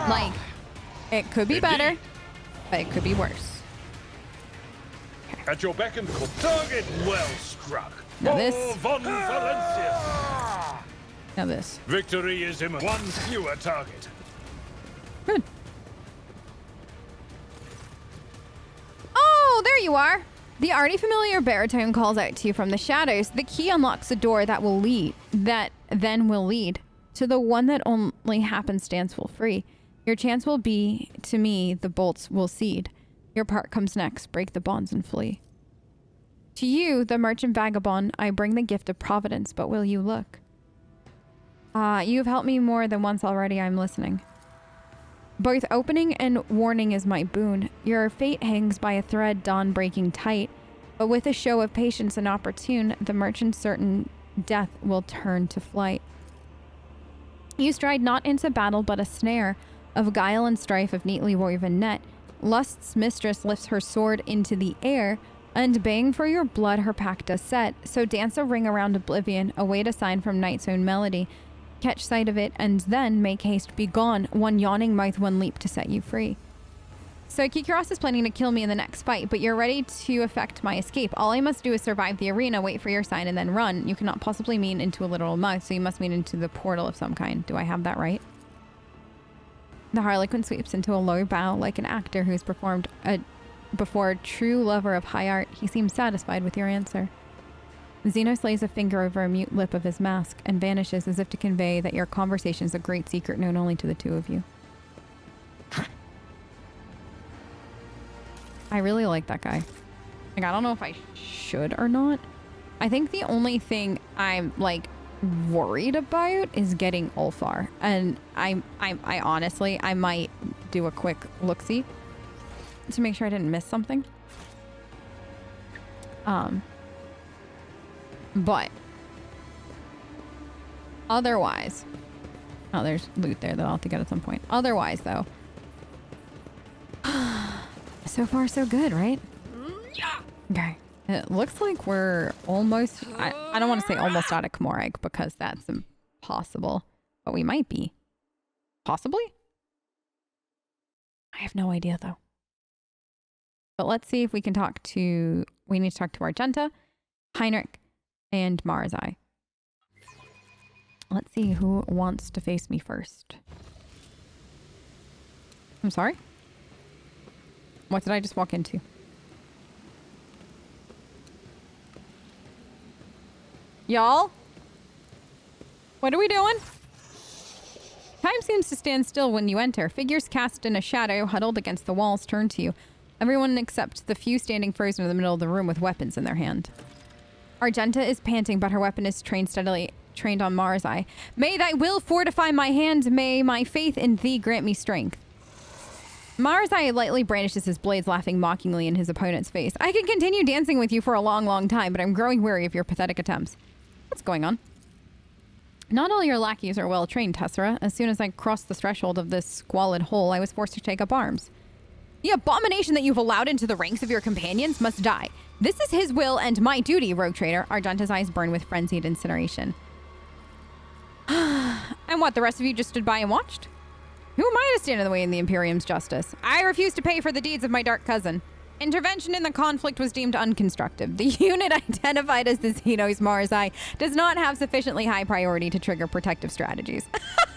Like, it could be better, but it could be worse. At your beck and call. Target well struck. Now this. Von Valencia. Now this. Victory is imminent. One fewer target. Good. Oh, there you are. The already familiar baritone calls out to you from the shadows. The key unlocks a door that then will lead to the one that only happenstance will free. Your chance will be, to me, the bolts will cede. Your part comes next. Break the bonds and flee. To you, the merchant vagabond, I bring the gift of providence, but will you look? You've helped me more than once already. I'm listening. Both opening and warning is my boon. Your fate hangs by a thread, dawn breaking tight. But with a show of patience and opportune, the merchant's certain death will turn to flight. You stride not into battle, but a snare of guile and strife of neatly woven net. Lust's mistress lifts her sword into the air, and baying for your blood her pact does set. So dance a ring around oblivion, await a sign from night's own melody. Catch sight of it, and then make haste, be gone. One yawning mouth, one leap to set you free. So Kikaros is planning to kill me in the next fight, but you're ready to effect my escape. All I must do is survive the arena, wait for your sign, and then run. You cannot possibly mean into a literal mouth, so you must mean into the portal of some kind. Do I have that right? The Harlequin sweeps into a low bow like an actor who's performed before a true lover of high art. He seems satisfied with your answer. Xenos lays a finger over a mute lip of his mask and vanishes as if to convey that your conversation is a great secret known only to the two of you. I really like that guy. Like, I don't know if I should or not. I think the only thing I'm like worried about is getting Ulfar, and I honestly I might do a quick look-see to make sure I didn't miss something. But otherwise, oh, there's loot there that I'll have to get at some point. Otherwise, though, so far so good, right? Yeah. Okay. It looks like we're almost, I don't want to say almost out of Kmorig because that's impossible, but we might be. Possibly? I have no idea though. But let's see if we can talk to, we need to talk to Argenta, Heinrich, and Marazhai. Let's see who wants to face me first. I'm sorry? What did I just walk into? Y'all? What are we doing? Time seems to stand still when you enter. Figures cast in a shadow huddled against the walls turn to you. Everyone except the few standing frozen in the middle of the room with weapons in their hand. Argenta is panting, but her weapon is trained on Marazhai. May thy will fortify my hand. May my faith in thee grant me strength. Marazhai lightly brandishes his blades, laughing mockingly in his opponent's face. I can continue dancing with you for a long, long time, but I'm growing weary of your pathetic attempts. What's going on? Not all your lackeys are well trained, Tessera. As soon as I crossed the threshold of this squalid hole, I was forced to take up arms. The abomination that you've allowed into the ranks of your companions must die. This is his will and my duty, rogue trader. Argenta's eyes burn with frenzied incineration. And what, the rest of you just stood by and watched? Who am I to stand in the way in the Imperium's justice? I refuse to pay for the deeds of my dark cousin. Intervention in the conflict was deemed unconstructive. The unit identified as the Xenos Marazhai does not have sufficiently high priority to trigger protective strategies. That's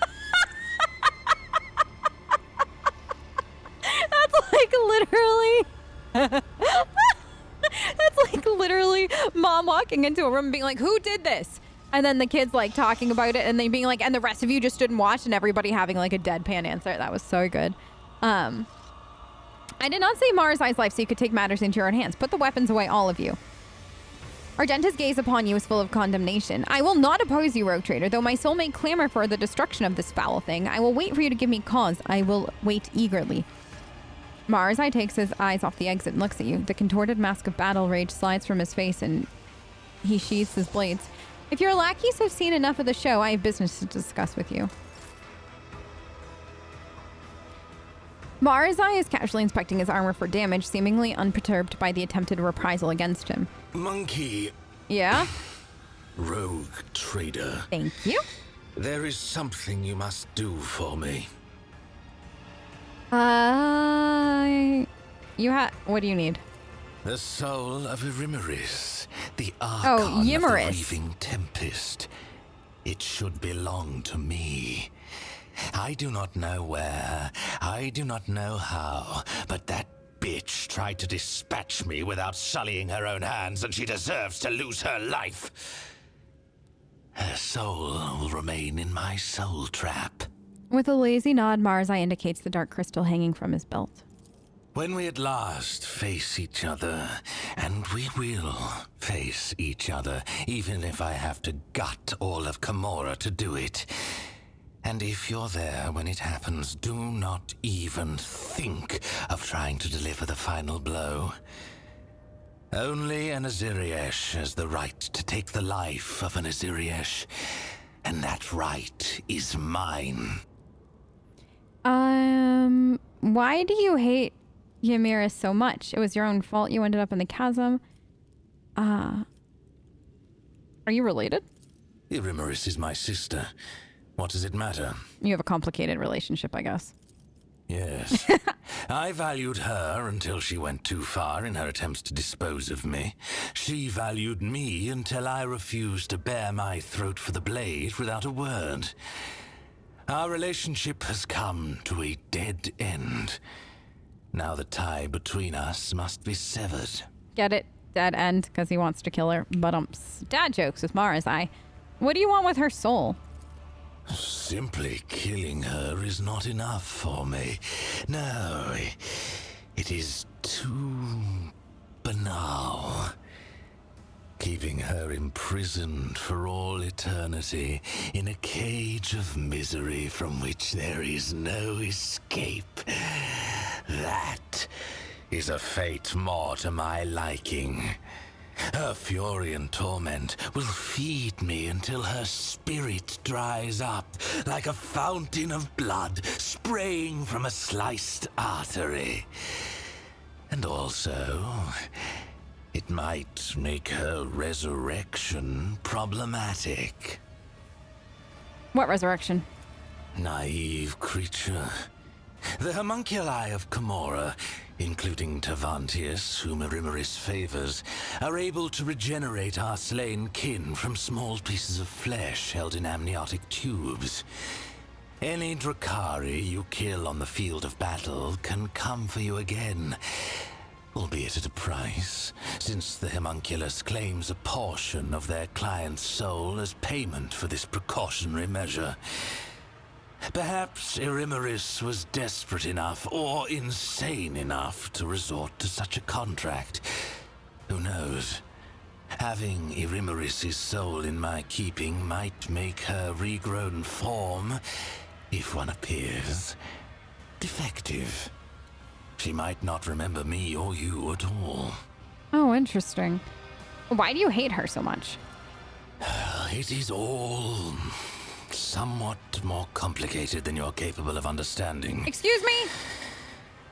like literally... That's like literally mom walking into a room and being like, who did this? And then the kids like talking about it and they being like, and the rest of you just stood and watched, and everybody having like a deadpan answer. That was so good. I did not save Marazhai's life so you could take matters into your own hands. Put the weapons away, all of you. Argenta's gaze upon you is full of condemnation. I will not oppose you, rogue trader, though my soul may clamor for the destruction of this foul thing. I will wait for you to give me cause. I will wait eagerly. Marazhai takes his eyes off the exit and looks at you. The contorted mask of battle rage slides from his face and he sheathes his blades. If your lackeys have seen enough of the show, I have business to discuss with you. Marazhai is casually inspecting his armor for damage, seemingly unperturbed by the attempted reprisal against him. Monkey. Yeah? Rogue trader. Thank you. There is something you must do for me. What do you need? The soul of Irimeris, the archon of the Yimeris. reaving tempest. It should belong to me. I do not know where, I do not know how, but that bitch tried to dispatch me without sullying her own hands, and she deserves to lose her life. Her soul will remain in my soul trap. With a lazy nod, Marazhai indicates the dark crystal hanging from his belt. When we at last face each other, and we will face each other, even if I have to gut all of Komorra to do it. And if you're there when it happens, do not even think of trying to deliver the final blow. Only an Aziriesh has the right to take the life of an Aziriesh, and that right is mine. Why do you hate Ymira so much? It was your own fault you ended up in the chasm. Are you related? Irimeris is my sister. What does it matter? You have a complicated relationship, I guess. Yes. I valued her until she went too far in her attempts to dispose of me. She valued me until I refused to bare my throat for the blade without a word. Our relationship has come to a dead end. Now the tie between us must be severed. Get it? Dead end, because he wants to kill her. But dad jokes with Marazhai. What do you want with her soul? Simply killing her is not enough for me. No, it is too banal. Keeping her imprisoned for all eternity in a cage of misery from which there is no escape. That is a fate more to my liking. Her fury and torment will feed me until her spirit dries up like a fountain of blood spraying from a sliced artery. And also, it might make her resurrection problematic. What resurrection? Naive creature. The homunculi of Komorra, including Tavantius, whom Irimeris favors, are able to regenerate our slain kin from small pieces of flesh held in amniotic tubes. Any Drakari you kill on the field of battle can come for you again, albeit at a price, since the homunculus claims a portion of their client's soul as payment for this precautionary measure. Perhaps Irimeris was desperate enough or insane enough to resort to such a contract. Who knows? Having Irimeris' soul in my keeping might make her regrown form, if one appears, defective. She might not remember me or you at all. Oh, interesting. Why do you hate her so much? It is all somewhat more complicated than you're capable of understanding. Excuse me?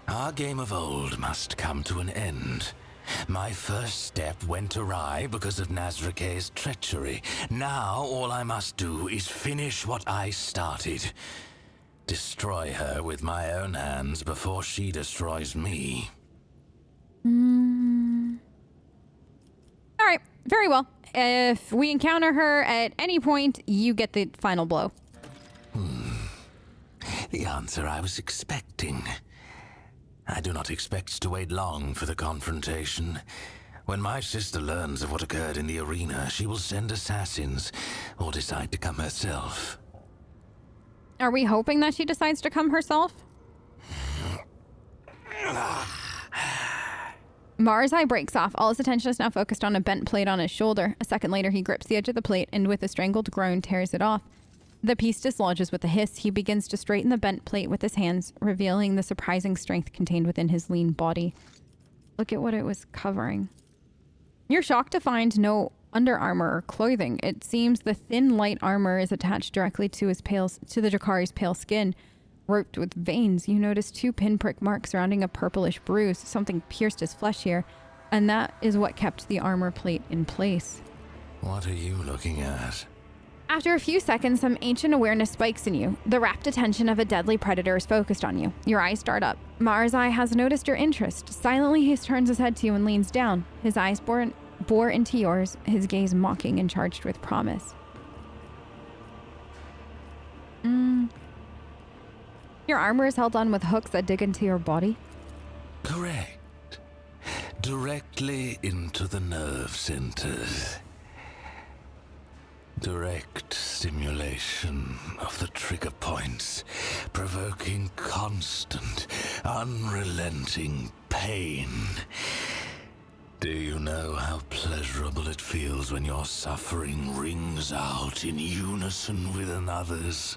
Our game of old must come to an end. My first step went awry because of Nazrake's treachery. Now all I must do is finish what I started. Destroy her with my own hands before she destroys me. All right, very well. If we encounter her at any point, you get the final blow. The answer I was expecting. I do not expect to wait long for the confrontation. When my sister learns of what occurred in the arena, she will send assassins or decide to come herself. Are we hoping that she decides to come herself? Marazhai breaks off. All his attention is now focused on a bent plate on his shoulder. A second later, he grips the edge of the plate and with a strangled groan tears it off. The piece dislodges with a hiss. He begins to straighten the bent plate with his hands, revealing the surprising strength contained within his lean body. Look at what it was covering. You're shocked to find no under armor or clothing. It seems the thin, light armor is attached directly to the Drakari's pale skin, roped with veins. You notice 2 pinprick marks surrounding a purplish bruise. Something pierced his flesh here, and that is what kept the armor plate in place. What are you looking at? After a few seconds, some ancient awareness spikes in you. The rapt attention of a deadly predator is focused on you. Your eyes start up. Marazhai has noticed your interest. Silently, he turns his head to you and leans down. His eyes bore into yours, his gaze mocking and charged with promise. Your armor is held on with hooks that dig into your body? Correct. Directly into the nerve centers. Direct stimulation of the trigger points, provoking constant, unrelenting pain. Do you know how pleasurable it feels when your suffering rings out in unison with another's?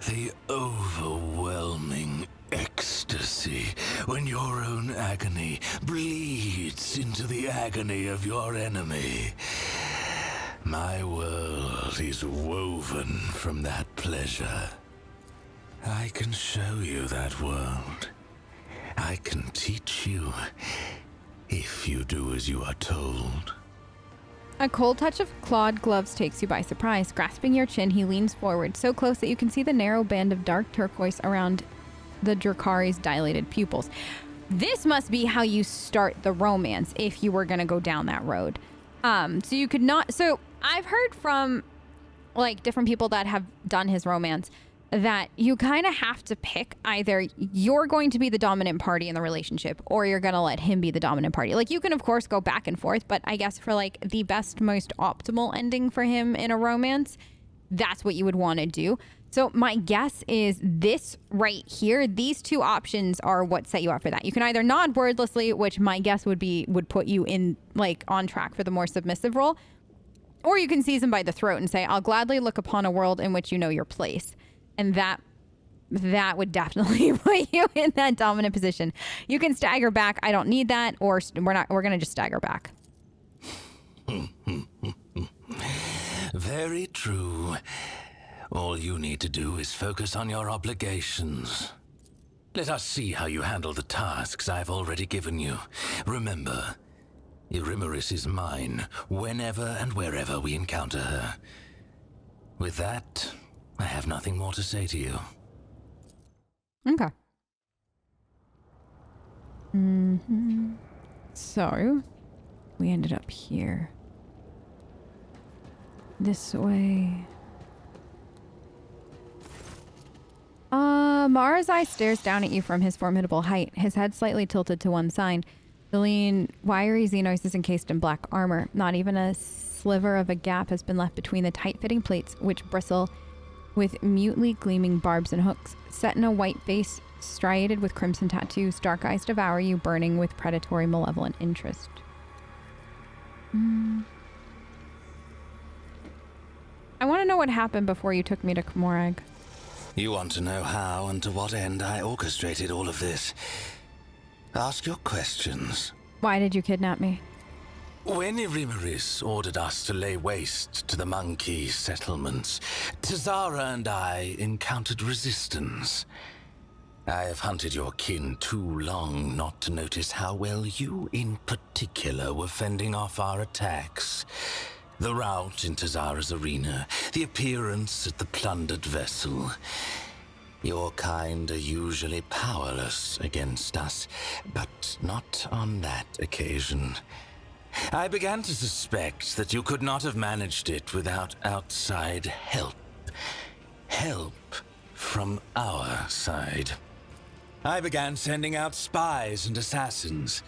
The overwhelming ecstasy when your own agony bleeds into the agony of your enemy. My world is woven from that pleasure. I can show you that world. I can teach you, if you do as you are told. A cold touch of clawed gloves takes you by surprise. Grasping your chin, he leans forward, so close that you can see the narrow band of dark turquoise around the Drakari's dilated pupils. This must be how you start the romance if you were going to go down that road. So you could not... So I've heard from, like, different people that have done his romance that you kind of have to pick either you're going to be the dominant party in the relationship or you're going to let him be the dominant party. Like, you can, of course, go back and forth, but I guess for, like, the best, most optimal ending for him in a romance, that's what you would want to do. So my guess is this right here, these two options are what set you up for that. You can either nod wordlessly, which my guess would put you in, like, on track for the more submissive role, or you can seize him by the throat and say, I'll gladly look upon a world in which you know your place. And that would definitely put you in that dominant position. You can stagger back. I don't need that. Or we're going to just stagger back. Very true. All you need to do is focus on your obligations. Let us see how you handle the tasks I've already given you. Remember, Irimaris is mine whenever and wherever we encounter her. With that, I have nothing more to say to you. Okay. So, we ended up here. This way. Marazhai stares down at you from his formidable height, his head slightly tilted to one side. The lean, wiry Xenos is encased in black armor. Not even a sliver of a gap has been left between the tight-fitting plates, which bristle with mutely gleaming barbs and hooks. Set in a white face, striated with crimson tattoos, dark eyes devour you, burning with predatory, malevolent interest. I want to know what happened before you took me to Komorag. You want to know how and to what end I orchestrated all of this? Ask your questions. Why did you kidnap me? When Irimaris ordered us to lay waste to the monkey settlements, Tessera and I encountered resistance. I have hunted your kin too long not to notice how well you in particular were fending off our attacks. The rout in Tessera's arena, the appearance at the plundered vessel. Your kind are usually powerless against us, but not on that occasion. I began to suspect that you could not have managed it without outside help. Help from our side. I began sending out spies and assassins.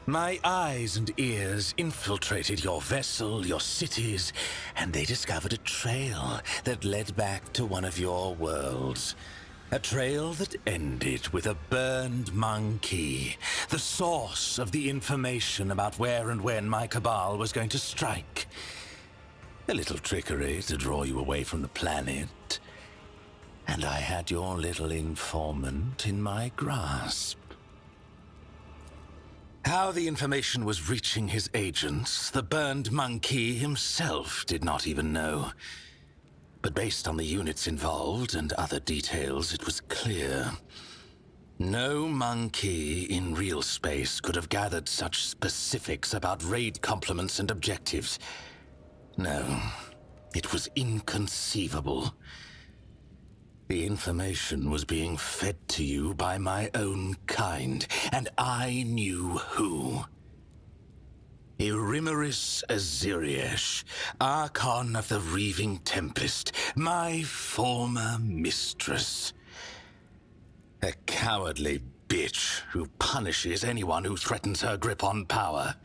My eyes and ears infiltrated your vessel, your cities, and they discovered a trail that led back to one of your worlds. A trail that ended with a burned monkey, the source of the information about where and when my cabal was going to strike. A little trickery to draw you away from the planet. And I had your little informant in my grasp. How the information was reaching his agents, the burned monkey himself did not even know. But based on the units involved and other details, it was clear. No monkey in real space could have gathered such specifics about raid complements and objectives. No, It was inconceivable. The information was being fed to you by my own kind, and I knew who. Irimaris Aziriesh, Archon of the Reaving Tempest, my former mistress. A cowardly bitch who punishes anyone who threatens her grip on power.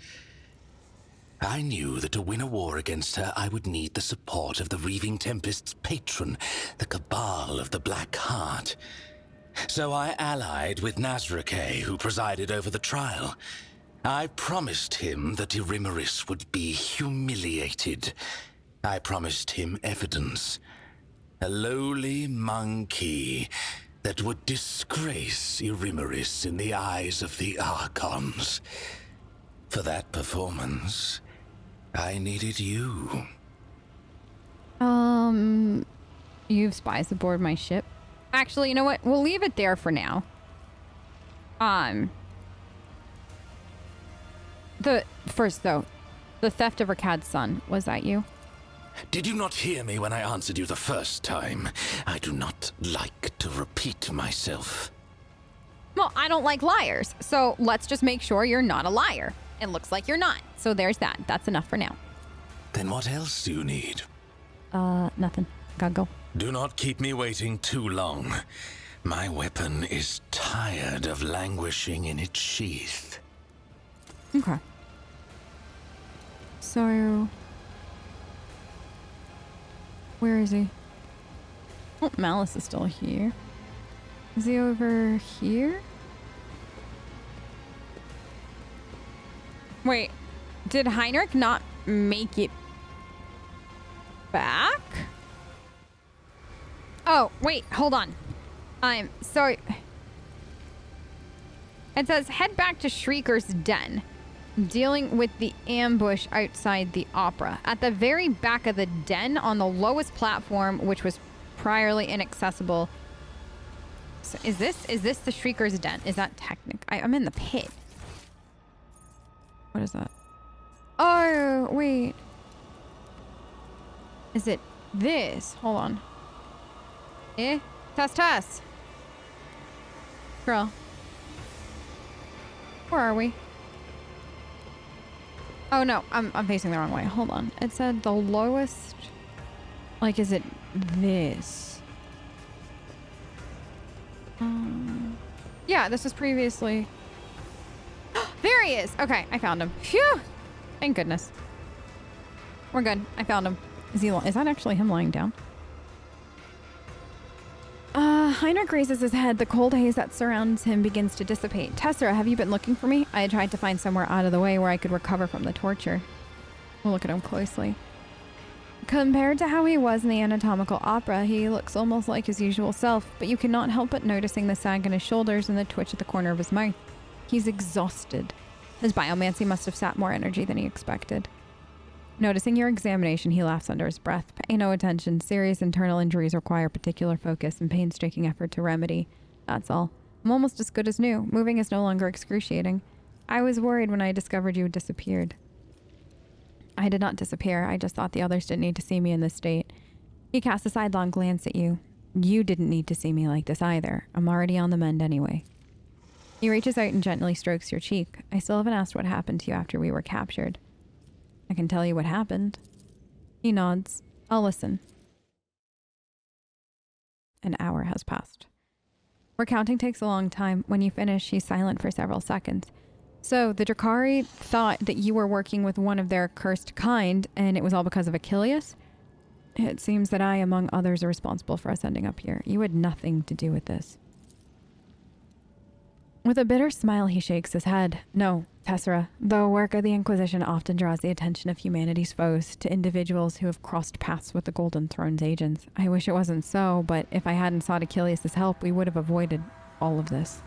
I knew that to win a war against her, I would need the support of the Reaving Tempest's patron, the Cabal of the Black Heart. So I allied with Marazhai, who presided over the trial. I promised him that Irimaris would be humiliated. I promised him evidence. A lowly monkey that would disgrace Irimaris in the eyes of the Archons. For that performance, I needed you. You've spies aboard my ship. Actually, you know what? We'll leave it there for now. First though, the theft of Rakad's son, was that you? Did you not hear me when I answered you the first time? I do not like to repeat myself. Well, I don't like liars, so let's just make sure you're not a liar. It looks like you're not, so there's that. That's enough for now. Then what else do you need? Nothing. Gotta go. Do not keep me waiting too long. My weapon is tired of languishing in its sheath. Okay. So... where is he? Oh, Malice is still here. Is he over here? Wait, did Heinrich not make it back? Oh, wait, hold on. I'm sorry. It says, head back to Shrieker's den, dealing with the ambush outside the opera. At the very back of the den, on the lowest platform, which was priorly inaccessible. So is this the Shrieker's den? Is that technic? I'm in the pit. What is that? Oh, wait. Is it this? Hold on. Tess. Girl. Where are we? Oh no, I'm facing the wrong way. Hold on. It said the lowest. Like, is it this? Yeah, this was previously. There he is. Okay, I found him. Phew! Thank goodness. We're good. I found him. Is that actually him lying down? Heinrich raises his head. The cold haze that surrounds him begins to dissipate. Tessera, have you been looking for me? I tried to find somewhere out of the way where I could recover from the torture. We'll look at him closely. Compared to how he was in the anatomical opera, he looks almost like his usual self, but you cannot help but noticing the sag in his shoulders and the twitch at the corner of his mouth. He's exhausted. His biomancy must have sapped more energy than he expected. Noticing your examination, he laughs under his breath. Pay no attention. Serious internal injuries require particular focus and painstaking effort to remedy. That's all. I'm almost as good as new. Moving is no longer excruciating. I was worried when I discovered you had disappeared. I did not disappear. I just thought the others didn't need to see me in this state. He cast a sidelong glance at you. You didn't need to see me like this either. I'm already on the mend anyway. He reaches out and gently strokes your cheek. I still haven't asked what happened to you after we were captured. I can tell you what happened. He nods. I'll listen. An hour has passed. Recounting takes a long time. When you finish, he's silent for several seconds. So, the Drakari thought that you were working with one of their cursed kind, and it was all because of Achilles? It seems that I, among others, are responsible for us ending up here. You had nothing to do with this. With a bitter smile, he shakes his head. No, Tessera, the work of the Inquisition often draws the attention of humanity's foes to individuals who have crossed paths with the Golden Throne's agents. I wish it wasn't so, but if I hadn't sought Achilles' help, we would have avoided all of this.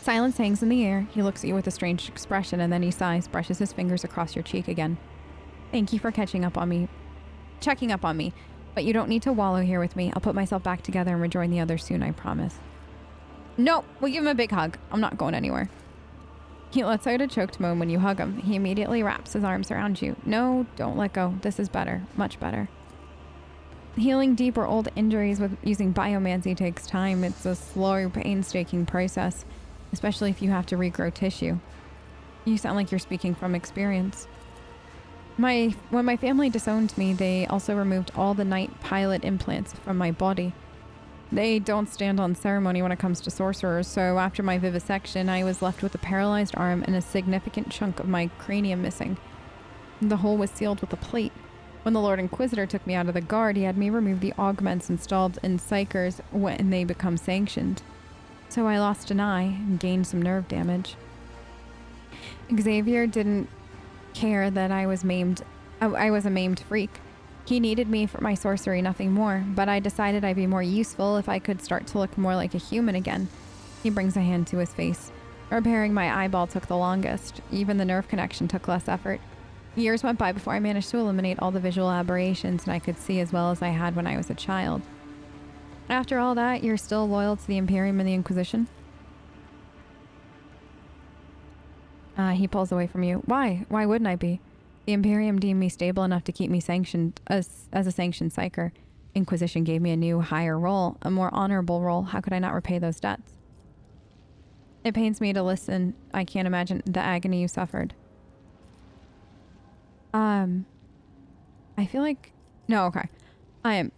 Silence hangs in the air. He looks at you with a strange expression, and then he sighs, brushes his fingers across your cheek again. Thank you for checking up on me, but you don't need to wallow here with me. I'll put myself back together and rejoin the others soon, I promise. No, we'll give him a big hug. I'm not going anywhere. He lets out a choked moan when you hug him. He immediately wraps his arms around you. No, don't let go. This is better. Much better. Healing deep or old injuries with using biomancy takes time. It's a slow, painstaking process, especially if you have to regrow tissue. You sound like you're speaking from experience. When my family disowned me, they also removed all the night pilot implants from my body. They don't stand on ceremony when it comes to sorcerers, so after my vivisection, I was left with a paralyzed arm and a significant chunk of my cranium missing. The hole was sealed with a plate. When the Lord Inquisitor took me out of the guard, he had me remove the augments installed in Psykers when they become sanctioned. So I lost an eye and gained some nerve damage. Xavier didn't care that I was maimed. I was a maimed freak. He needed me for my sorcery, nothing more, but I decided I'd be more useful if I could start to look more like a human again. He brings a hand to his face. Repairing my eyeball took the longest. Even the nerve connection took less effort. Years went by before I managed to eliminate all the visual aberrations and I could see as well as I had when I was a child. After all that, you're still loyal to the Imperium and the Inquisition? He pulls away from you. Why? Why wouldn't I be? The Imperium deemed me stable enough to keep me sanctioned as a sanctioned Psyker. Inquisition gave me a new, higher role, a more honorable role. How could I not repay those debts? It pains me to listen. I can't imagine the agony you suffered. I feel like... No, okay.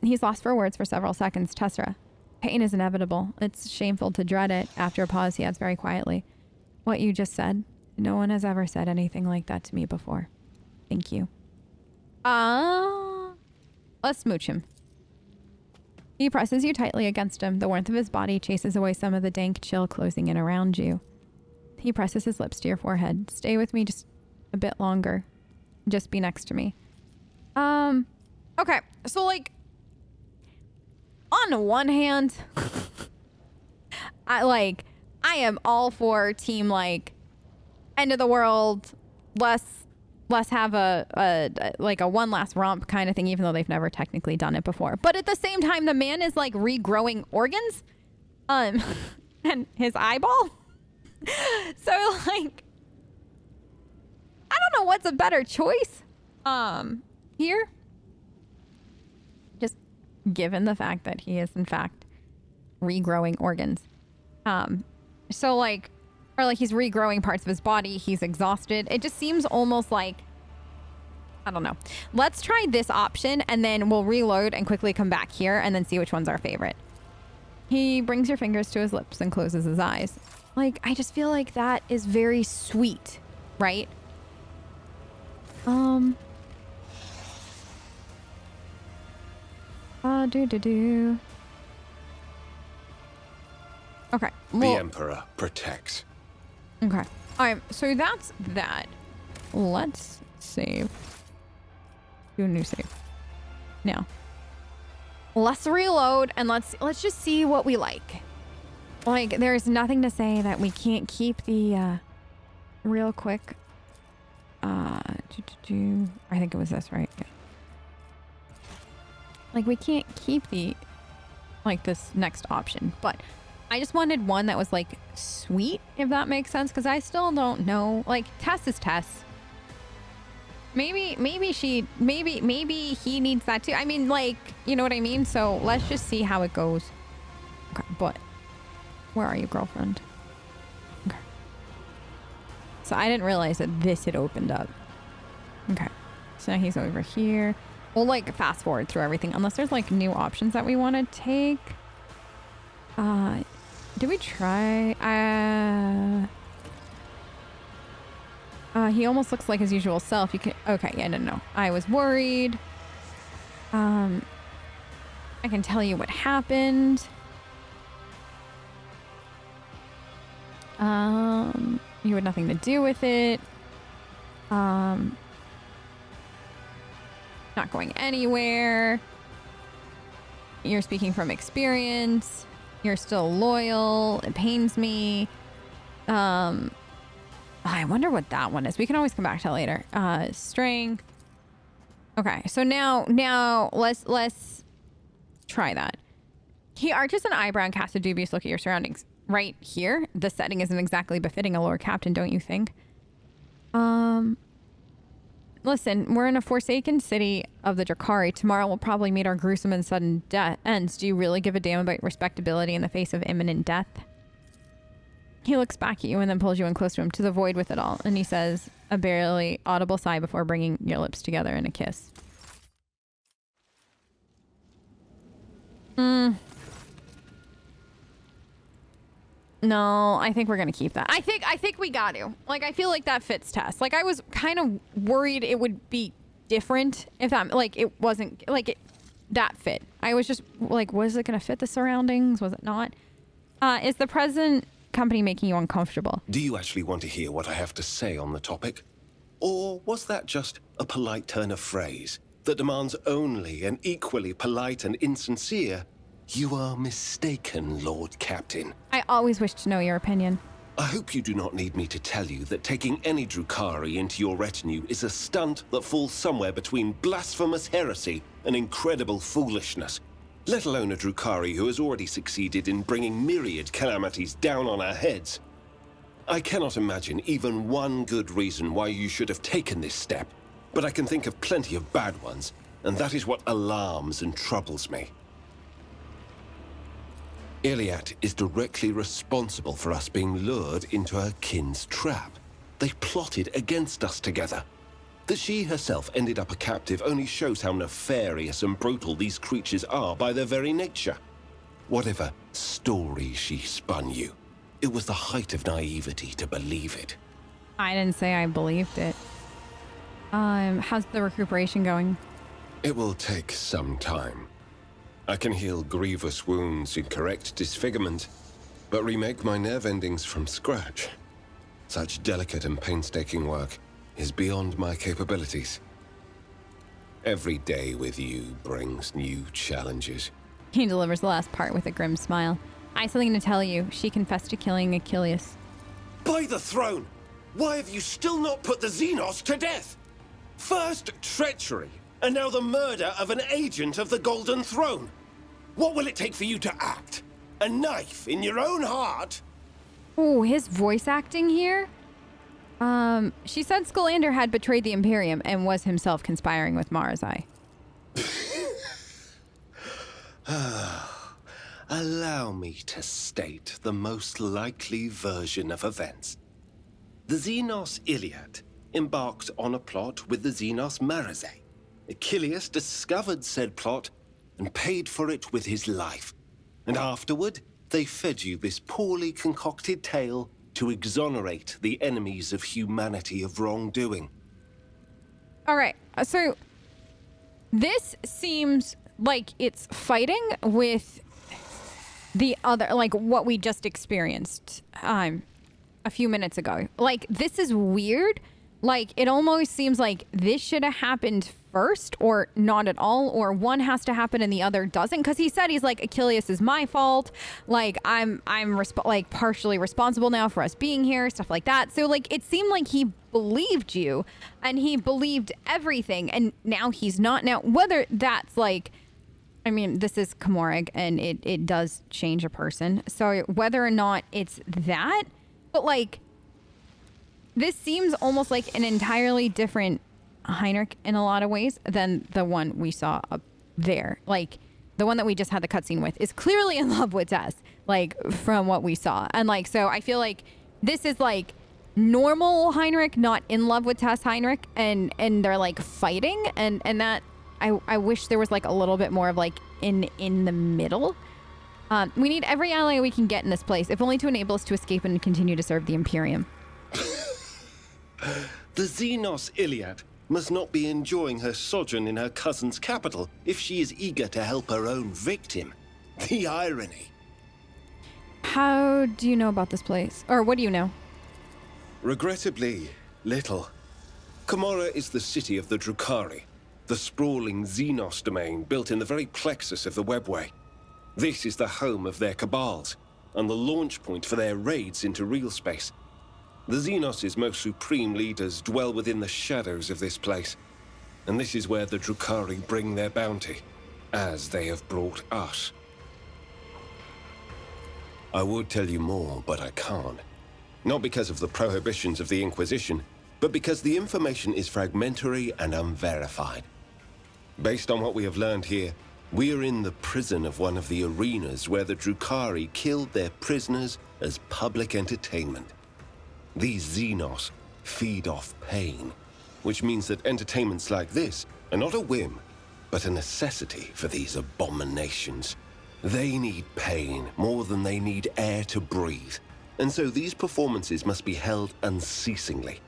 He's lost for words for several seconds. Tessera. Pain is inevitable. It's shameful to dread it. After a pause, he adds very quietly. What you just said, no one has ever said anything like that to me before. Thank you. Let's smooch him. He presses you tightly against him. The warmth of his body chases away some of the dank chill closing in around you. He presses his lips to your forehead. Stay with me just a bit longer. Just be next to me. Okay. So, like, on the one hand, I am all for team, like, end of the world, let's have a one last romp kind of thing, even though they've never technically done it before. But at the same time, the man is, like, regrowing organs, and his eyeball. So, like, I don't know what's a better choice, here. Just given the fact that he is, in fact, regrowing organs. So, like, or like he's regrowing parts of his body. He's exhausted. It just seems almost like, I don't know. Let's try this option and then we'll reload and quickly come back here and then see which one's our favorite. He brings your fingers to his lips and closes his eyes. Like, I just feel like that is very sweet, right? Okay. The Emperor protects. Okay. So that's that. Let's save. Do a new save. Now. Let's reload and let's just see what we like. Like, there's nothing to say that we can't keep the real quick. I think it was this, right? Yeah. Like, we can't keep the, like, this next option, but I just wanted one that was, like, sweet, if that makes sense, because I still don't know. Like, Tess is Tess. Maybe he needs that too. I mean, like, you know what I mean? So let's just see how it goes. Okay, but where are you, girlfriend? Okay. So I didn't realize that this had opened up. Okay. So now he's over here. We'll, like, fast forward through everything unless there's, like, new options that we want to take. Do we try? He almost looks like his usual self. You can. Okay, yeah, no. I was worried. I can tell you what happened. You had nothing to do with it. Not going anywhere. You're speaking from experience. You're still loyal. It pains me. I wonder what that one is. We can always come back to it later. Strength. Okay, so now let's try that. He arches an eyebrow and casts a dubious look at your surroundings. Right here, the setting isn't exactly befitting a Lord Captain, don't you think? Listen, we're in a forsaken city of the Drakari. Tomorrow we'll probably meet our gruesome and sudden ends. Do you really give a damn about respectability in the face of imminent death? He looks back at you and then pulls you in close to him, to the void with it all. And he says a barely audible sigh before bringing your lips together in a kiss. No, I think we're gonna keep that. I think we got to. Like, I feel like that fits Tess. Like, I was kind of worried it would be different if that, like, it wasn't, like, that fit. I was just, like, was it gonna fit the surroundings? Was it not? Is the present company making you uncomfortable? Do you actually want to hear what I have to say on the topic? Or was that just a polite turn of phrase that demands only an equally polite and insincere, "You are mistaken, Lord Captain"? I always wish to know your opinion. I hope you do not need me to tell you that taking any Drukhari into your retinue is a stunt that falls somewhere between blasphemous heresy and incredible foolishness, let alone a Drukhari who has already succeeded in bringing myriad calamities down on our heads. I cannot imagine even one good reason why you should have taken this step, but I can think of plenty of bad ones, and that is what alarms and troubles me. Iliad is directly responsible for us being lured into her kin's trap. They plotted against us together. That she herself ended up a captive only shows how nefarious and brutal these creatures are by their very nature. Whatever story she spun you, it was the height of naivety to believe it. I didn't say I believed it. How's the recuperation going? It will take some time. I can heal grievous wounds and correct disfigurement, but remake my nerve endings from scratch. Such delicate and painstaking work is beyond my capabilities. Every day with you brings new challenges. He delivers the last part with a grim smile. I have something to tell you. She confessed to killing Achilles. By the throne! Why have you still not put the Xenos to death? First treachery, and now the murder of an agent of the Golden Throne. What will it take for you to act? A knife in your own heart? Oh, his voice acting here? She said Skalander had betrayed the Imperium and was himself conspiring with Marazhai. Allow me to state the most likely version of events. The Xenos Iliad embarked on a plot with the Xenos Marazhai. Achilles discovered said plot and paid for it with his life. And afterward, they fed you this poorly concocted tale to exonerate the enemies of humanity of wrongdoing. All right, so this seems like it's fighting with the other, like what we just experienced a few minutes ago. Like, this is weird. Like, it almost seems like this should have happened first or not at all, or one has to happen and the other doesn't. Because he said, he's like, Achilles is my fault. Like, I'm like partially responsible now for us being here, stuff like that. So, like, it seemed like he believed you and he believed everything, and now he's not. Now, whether that's like, I mean, this is Komorag and it does change a person. So whether or not it's that, but like, this seems almost like an entirely different Heinrich in a lot of ways than the one we saw up there. Like, the one that we just had the cutscene with is clearly in love with Tess, like, from what we saw. And like, so I feel like this is like normal Heinrich, not in love with Tess Heinrich, and they're like fighting, and that I wish there was like a little bit more of like in the middle. We need every ally we can get in this place, if only to enable us to escape and continue to serve the Imperium. The Xenos Iliad must not be enjoying her sojourn in her cousin's capital if she is eager to help her own victim. The irony. How do you know about this place? Or what do you know? Regrettably, little. Komorra is the city of the Drukhari, the sprawling Xenos domain built in the very plexus of the webway. This is the home of their cabals, and the launch point for their raids into real space. The Xenos' most supreme leaders dwell within the shadows of this place, and this is where the Drukhari bring their bounty, as they have brought us. I would tell you more, but I can't. Not because of the prohibitions of the Inquisition, but because the information is fragmentary and unverified. Based on what we have learned here, we are in the prison of one of the arenas where the Drukhari killed their prisoners as public entertainment. These Xenos feed off pain, which means that entertainments like this are not a whim, but a necessity for these abominations. They need pain more than they need air to breathe, and so these performances must be held unceasingly,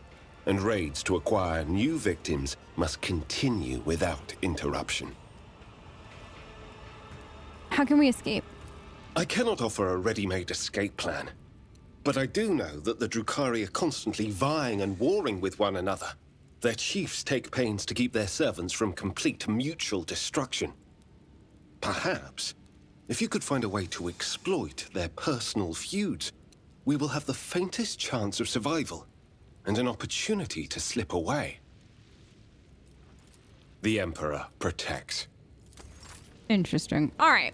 and raids to acquire new victims must continue without interruption. How can we escape? I cannot offer a ready-made escape plan, but I do know that the Drukhari are constantly vying and warring with one another. Their chiefs take pains to keep their servants from complete mutual destruction. Perhaps, if you could find a way to exploit their personal feuds, we will have the faintest chance of survival and an opportunity to slip away. The Emperor protects. Interesting. All right.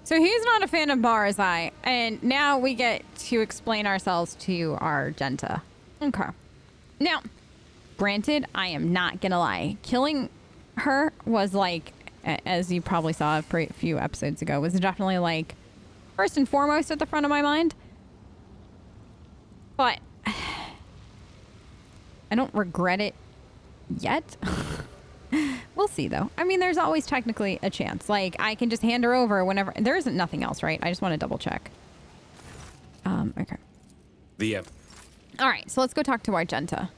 So he's not a fan of Marazhai, and now we get to explain ourselves to our Genta. Okay. Now, granted, I am not gonna lie. Killing her was like, as you probably saw a few episodes ago, was definitely like first and foremost at the front of my mind. But I don't regret it yet. We'll see, though. I mean, there's always technically a chance. Like, I can just hand her over whenever... There isn't nothing else, right? I just want to double check. Okay. The All right, so let's go talk to our Genta.